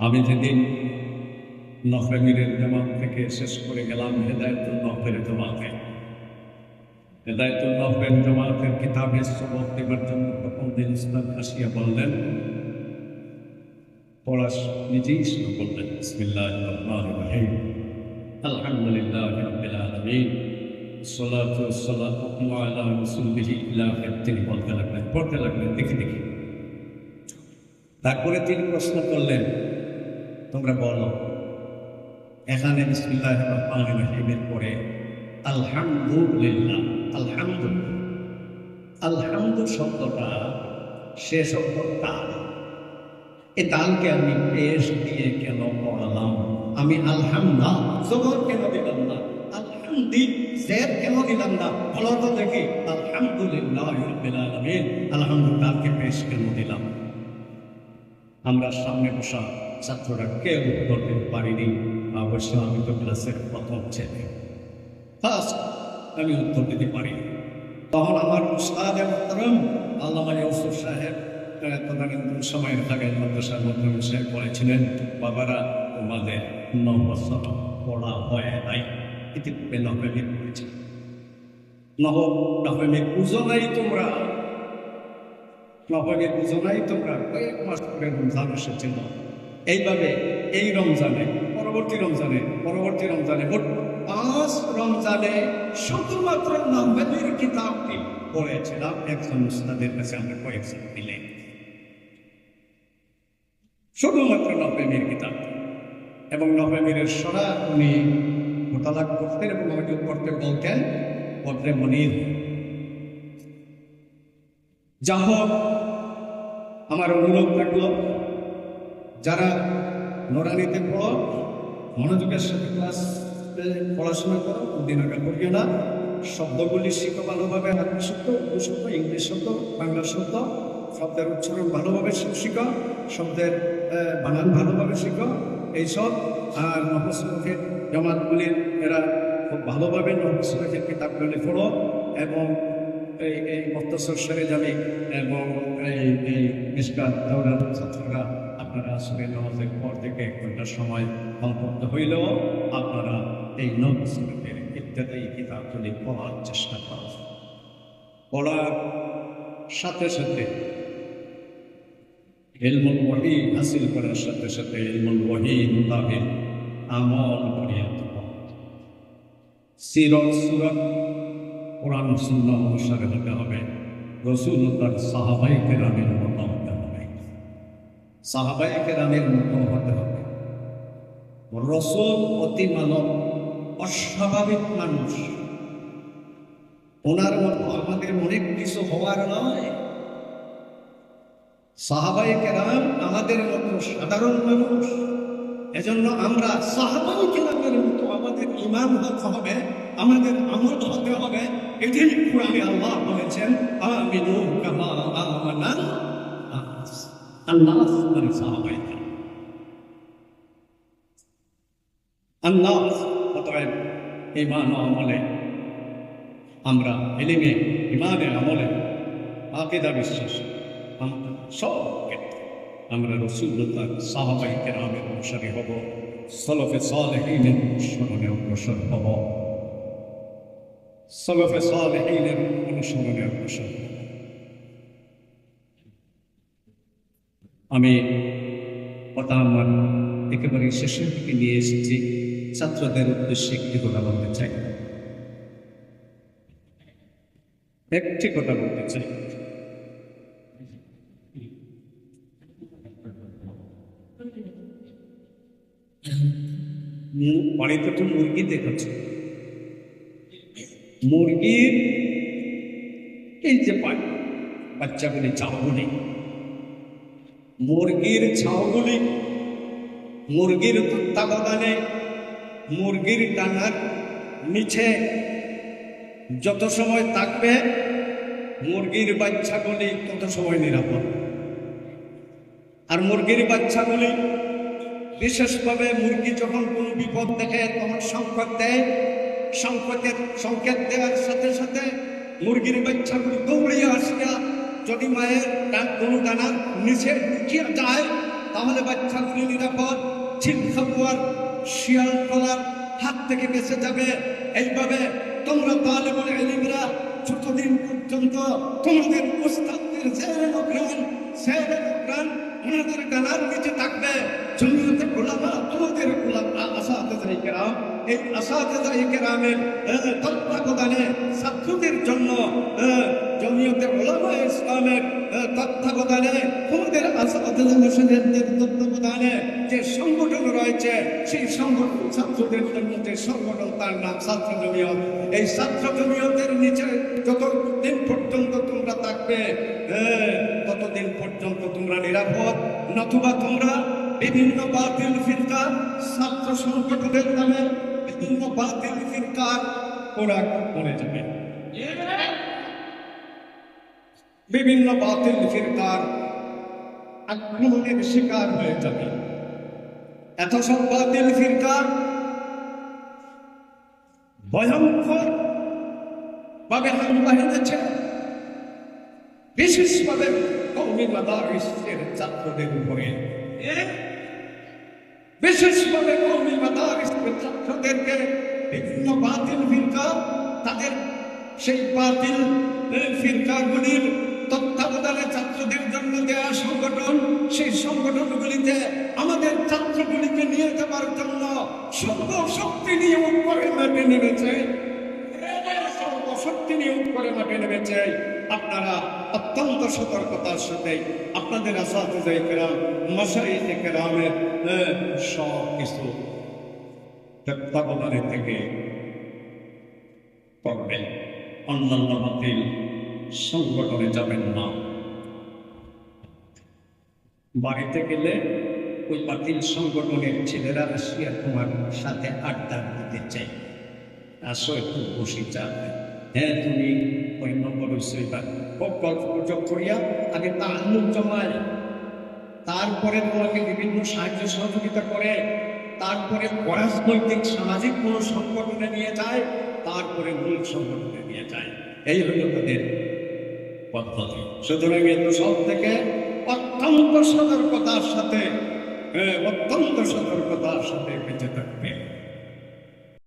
আমি যেদিন নফরমিরের জামাত থেকে শেষ করে গেলাম হেদায়েতুল নফরের জামাতে, হেদায়েতুল নফরের জামাতের কিতাবের সবক দেবার জন্য ফখরুদ্দিন ইসলাম আসিয়া বললেন, পড়া নিজেই শুরু করলেন। বিসমিল্লাহির রহমানির রহিম, আলহামদুলিল্লাহি রাব্বিল আলামিন, সালাতু ওয়াসসালামু আলা রাসূলিহি ইলা তিনি বলতে লাগলেন, পড়তে লাগলেন দেখে দেখে। তারপরে তিনি প্রশ্ন করলেন, তোমরা বলো এখানে বিসমিল্লাহির রহমানির রহিমের পরে আলহামদুলিল্লাহ, আলহামদু শব্দটা সে শব্দ তাল, এই তালকে আমি পেশ দিয়ে কেন পড়ালাম? আমি আলহামদুলিল্লাহ জবর কেন দিলাম না? আলহামদি জের কেন দিলাম না? বলো তো দেখি, আলহামদুলিল্লাহি রাব্বিল আলামিন আলহামদুলিল্লাহকে পেশ কেন দিলাম? আমরা সামনে বসা ছাত্ররা কেউ উত্তর দিতে পারিনি। অবশ্য আমি তো ক্লাসের প্রথম ছেলে, ফার্স্ট আমি উত্তর দিতে পারিনি। তখন আমার উস্তাদ মোহতারাম আল্লামা ইউসুফ সাহেব তদানীন্তন সময়ের থাকেন মাদ্রাসার মাধ্যমে সাহেব বলেছিলেন, বাবারা তোমাদের 9 বছর পড়া হয় নাই, ইতিপূর্বে নফেমির পড়েছে, নফেমির পুজো নাই তোমরা, নফেমির পুজো নাই তোমরা, কয়েক মাস করে রমজান এসেছিল। এইভাবে এই রমজানে পরবর্তী রমজানে 5 রমজানে শুধুমাত্র নফেমির কিতাবটি পড়েছিলাম একজন উস্তাদের কাছে, আমরা কয়েকজন মিলে শুধুমাত্র নফেমির কিতাব। এবং নফেমিরের সরা উনি মোতালাক করতেন এবং আমাকে পড়তে বলতেন পত্রে মনির। যা হোক, আমার অনুরোধ থাকলো, যারা নোরানিতে পড়ো মনোযোগের সাথে ক্লাস পড়াশোনা করো, দিনাকা করিও না, শব্দগুলি শিখো ভালোভাবে, আরবি শব্দ, উর্দু শব্দ, ইংলিশ শব্দ, বাংলা শব্দ, শব্দের উচ্চারণ ভালোভাবে শিখো, শব্দের বানান ভালোভাবে শিখো এইসব। আর নফসরফের জামাতগুলির এরা খুব ভালোভাবে নফসরফের কিতাবগুলি পড়ো এবং এই মুখতাসর সেরে যাবে এবং এই মিশকাত দাওরাত ছাত্ররা আপনারা আসলে নামাজের পর থেকে 1 ঘন্টা সময় অন্তত হইলেও আপনারা এই নফসরফের ইত্যাদি কিতাবগুলি পড়ার চেষ্টা করেন। পড়ার সাথে সাথে ইলমুল ওয়াহি হাসিল করার সাথে সাথে ইলমুল ওয়াহি মোতাবেক আমল করিয়া দেওয়া, সিরত সুরত কোরআন সুন্নাহ অনুসারে হতে হবে, রাসূল তার সাহাবায়ে কেরামের মতো হতে হবে, সাহাবায়ে কেরামের মতো হতে হবে। রাসূল অতি মানব, অস্বাভাবিক মানুষ, ওনার মতো আমাদের অনেক কিছু হওয়ার নয়। সাহাবায়ে কেরাম আমাদের মতো সাধারণ মানুষ, এজন্য আমরা সাহাবায়ে কেরামের মতো আমাদের ঈমান হতে হবে, আমাদের আমল হতে হবে। এটাই কোরআনে আল্লাহ বলেছেন, আমিনু কামা আমানান নাস, আন-নাস মানে সাহাবায়ে কেরাম, আন-নাস। অতএব ঈমান ও আমলে আমরা ইলমে, ঈমানে, আমলে, আকীদা, বিশ্বাস, সব ক্ষেত্রে আমরা রাসূলুল্লাহ সাহাবায়ে কেরামের অনুসারী হব, সালাফে সালেহিনের অনুসরণে অগ্রসর হব, সালাফে সালেহিনের অনুসরণে অগ্রসর হব। আমি কথা আমার একেবারে শেষের দিকে নিয়ে এসেছি, ছাত্রদের উদ্দেশ্যে একটি কথা বলতে চাই, একটি কথা বলতে চাই। বাড়িতে তো মুরগি দেখেছ, মুরগির এই যে বাচ্চাগুলি, ছাউগুলি, মুরগির ছাউগুলি মুরগির তত্ত্বাবধানে মুরগির ডানার নিচে যত সময় থাকবে, মুরগির বাচ্চাগুলি তত সময় নিরাপদ। আর মুরগির বাচ্চাগুলি বিশেষভাবে মুরগি যখন কোনো বিপদ দেখে তখন সংকেত দেয়, সংকেত দেওয়ার সাথে সাথে মুরগির বাচ্চাগুলি দৌড়িয়ে আসিয়া যদি মায়ের কোনো ডানার নিচে ঢুকিয়া যায় তাহলে বাচ্চাগুলি নিরাপদ, ছিনতাইয়ার শিয়াল টলার হাত থেকে বেঁচে যাবে। এইভাবে তোমরা তালেবুল ইলমরা যতদিন পর্যন্ত তোমাদের উস্তাদদের ওনাদের গালার নিচে থাকবে, জমিয়তে উলামা তোমাদের আসাতেজায়ে কেরাম, এই আসাতেজায়ে কেরামের তত্ত্বাবধানে ছাত্রদের জন্য জমিয়তে উলামা ইসলামের তত্ত্বাবধানে তোমাদের আসাতেজাদের তত্ত্বাবধানে যে সংগঠন রয়েছে, সেই সংগঠন ছাত্রদের জন্য যে সংগঠন, তার নাম ছাত্র জমিয়ত। এই ছাত্র জমিয়তের নিচে যতদিন পর্যন্ত তোমরা থাকবে, ততদিন পর্যন্ত তোমরা নিরাপদ। নতুবা তোমরা বিভিন্ন বাতিল ফিরকা, ছাত্র সংগঠনের নামে বিভিন্ন বাতিল ফিরকার পোড়াক পড়ে যাবে, বিভিন্ন বাতিল ফিরকার আক্রমণের শিকার হয়ে যাবে। এত সব বাতিল ফিরকা ভয়ঙ্কর ভাবে হামলা হেঁটেছে, বিশেষভাবে কওমি মাদারিসের ছাত্রদের উপরে, বিশেষভাবে কওমি মাদারিসের ছাত্রদেরকে বিভিন্ন বাতিল ফিরকা, তাদের সেই বাতিল ফিরকাগুলির তত্ত্বাবধানে ছাত্রদের জন্য দেয়া সংগঠন, সেই সংগঠনগুলিতে আমাদের ছাত্রগুলিকে নিয়ে যাবার জন্য সর্বশক্তি নিয়োগ করে মাঠে নেমেছে, সর্বশক্তি নিয়োগ করে মাঠে নেমেছে। আপনারা অত্যন্ত সতর্কতার সাথে আপনাদের আসাতেজায়ে কেরাম, মাশায়েখে কেরামের সব কিছু তত্ত্বাবধানে থেকে করবেন, অন্যান্য বাতিল সংগঠনে যাবেন না। বাড়িতে গেলে ওই বাতিল সংগঠনের ছেলেরা আসিয়া তোমার সাথে আড্ডা দিতে চাই, আসো একটু বসি যাবে, হ্যাঁ তুমি ওই নম্বর গল্প করিয়া আগে তাআল্লুম জমায়, তারপরে তোমাকে বিভিন্ন সাহায্য সহযোগিতা করে, তারপরে রাজনৈতিক সামাজিক কোন সংগঠনে নিয়ে যায়, তারপরে মূল সংগঠনে নিয়ে যায়। এই হলো তাদের পদ্ধতি। সুতরাং এগুলো সব থেকে অত্যন্ত সতর্কতার সাথে বেঁচে থাকবে।